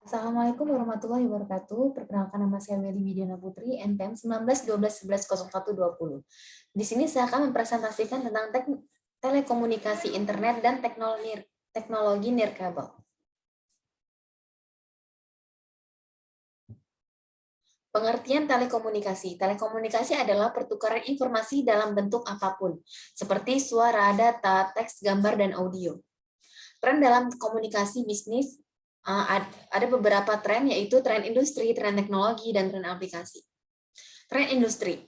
Assalamualaikum warahmatullahi wabarakatuh. Perkenalkan, nama saya Meli Widiana Putri, NPM 19 12 11 0120. Di sini saya akan mempresentasikan tentang telekomunikasi internet dan teknologi nirkabel. Pengertian telekomunikasi. Telekomunikasi adalah pertukaran informasi dalam bentuk apapun, seperti suara, data, teks, gambar, dan audio. Tren dalam komunikasi bisnis, ada beberapa tren, yaitu tren industri, tren teknologi, dan tren aplikasi. Tren industri.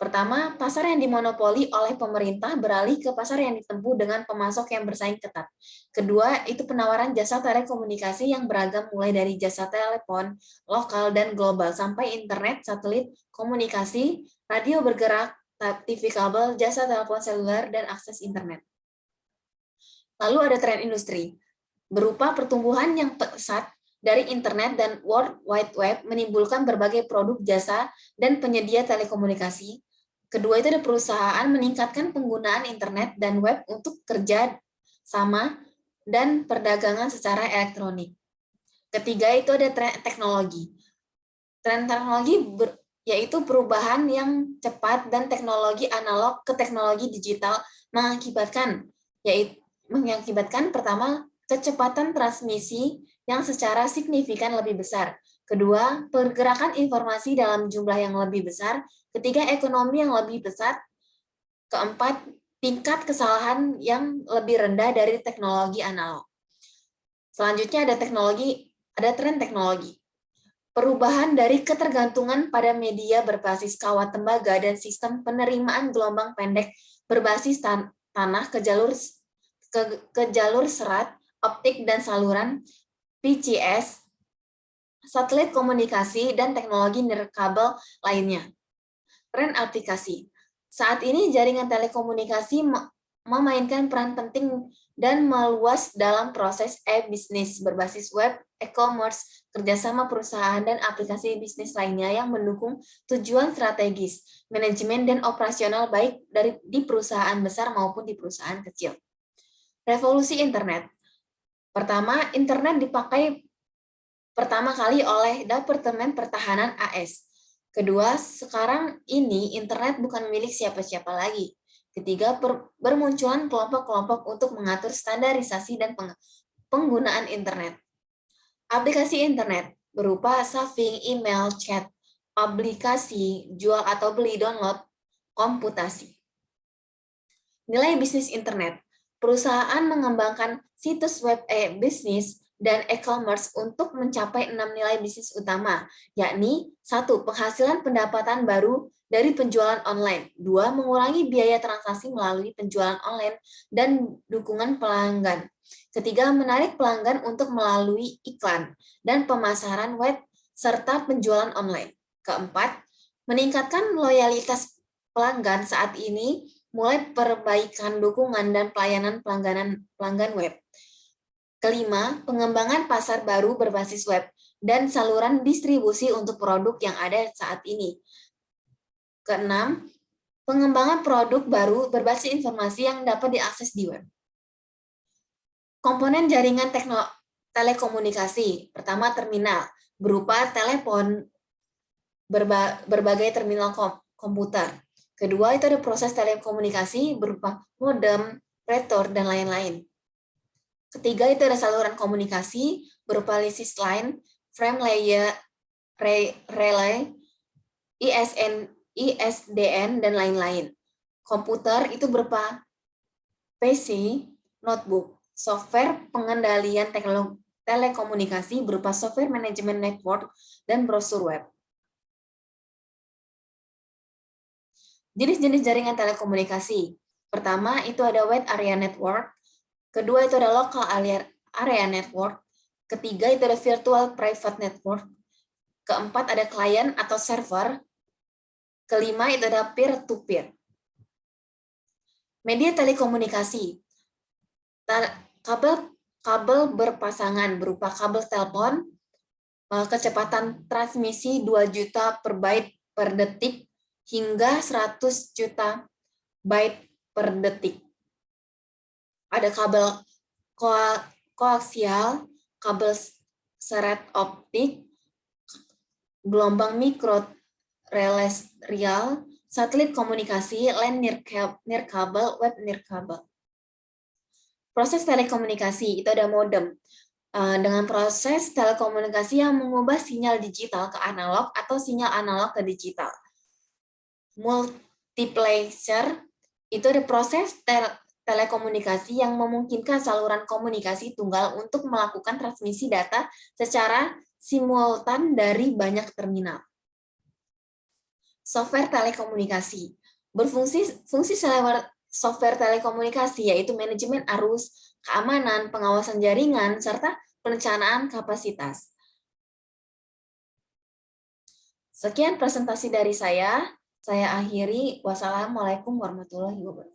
Pertama, pasar yang dimonopoli oleh pemerintah beralih ke pasar yang ditempuh dengan pemasok yang bersaing ketat. Kedua, itu penawaran jasa telekomunikasi yang beragam, mulai dari jasa telepon, lokal, dan global, sampai internet, satelit, komunikasi, radio bergerak, TV kabel, jasa telepon seluler, dan akses internet. Lalu ada tren industri, berupa pertumbuhan yang pesat dari internet dan World Wide Web menimbulkan berbagai produk, jasa, dan penyedia telekomunikasi. Kedua itu ada perusahaan meningkatkan penggunaan internet dan web untuk kerja sama dan perdagangan secara elektronik. Ketiga itu ada tren teknologi. Tren teknologi yaitu perubahan yang cepat dan teknologi analog ke teknologi digital mengakibatkan pertama, kecepatan transmisi yang secara signifikan lebih besar. Kedua, pergerakan informasi dalam jumlah yang lebih besar. Ketiga, ekonomi yang lebih besar. Keempat, tingkat kesalahan yang lebih rendah dari teknologi analog. Selanjutnya ada tren teknologi. Perubahan dari ketergantungan pada media berbasis kawat tembaga dan sistem penerimaan gelombang pendek berbasis tanah ke jalur serat, optik dan saluran, PCS, satelit komunikasi, dan teknologi nirkabel lainnya. Tren aplikasi. Saat ini jaringan telekomunikasi memainkan peran penting dan meluas dalam proses e-bisnis berbasis web, e-commerce, kerjasama perusahaan, dan aplikasi bisnis lainnya yang mendukung tujuan strategis, manajemen, dan operasional baik di perusahaan besar maupun di perusahaan kecil. Revolusi internet. Pertama, internet dipakai pertama kali oleh Departemen Pertahanan AS. Kedua, sekarang ini internet bukan milik siapa-siapa lagi. Ketiga, bermunculan kelompok-kelompok untuk mengatur standarisasi dan penggunaan internet. Aplikasi internet berupa surfing, email, chat, aplikasi, jual atau beli, download, komputasi. Nilai bisnis internet. Perusahaan mengembangkan situs web e-bisnis dan e-commerce untuk mencapai 6 nilai bisnis utama, yakni 1. Penghasilan pendapatan baru dari penjualan online. 2. Mengurangi biaya transaksi melalui penjualan online dan dukungan pelanggan. Ketiga, menarik pelanggan untuk melalui iklan dan pemasaran web serta penjualan online. Keempat, meningkatkan loyalitas pelanggan saat ini mulai perbaikan dukungan dan pelayanan pelanggan web. Kelima, pengembangan pasar baru berbasis web dan saluran distribusi untuk produk yang ada saat ini. Keenam, pengembangan produk baru berbasis informasi yang dapat diakses di web. Komponen jaringan telekomunikasi. Pertama, terminal, berupa telepon, berbagai terminal komputer. Kedua, itu ada proses telekomunikasi berupa modem, router, dan lain-lain. Ketiga, itu ada saluran komunikasi berupa leasing line, frame layer, relay, ISDN, dan lain-lain. Komputer itu berupa PC, notebook, software pengendalian telekomunikasi berupa software manajemen network, dan brosur web. Jenis-jenis jaringan telekomunikasi. Pertama, itu ada wide area network. Kedua, itu ada local area network. Ketiga, itu ada virtual private network. Keempat, ada client atau server. Kelima, itu ada peer-to-peer. Media telekomunikasi. Kabel berpasangan berupa kabel telepon, kecepatan transmisi 2 juta per byte per detik, hingga 100 juta byte per detik. Ada kabel koaksial, kabel seret optik, gelombang mikro terrestrial, satelit komunikasi, LAN nirkabel, web nirkabel. Proses telekomunikasi itu ada modem. Dengan proses telekomunikasi yang mengubah sinyal digital ke analog atau sinyal analog ke digital. Multiplexer itu ada proses telekomunikasi yang memungkinkan saluran komunikasi tunggal untuk melakukan transmisi data secara simultan dari banyak terminal. Software telekomunikasi fungsi software telekomunikasi yaitu manajemen arus, keamanan, pengawasan jaringan, serta perencanaan kapasitas. Sekian presentasi dari saya akhiri. Wassalamualaikum warahmatullahi wabarakatuh.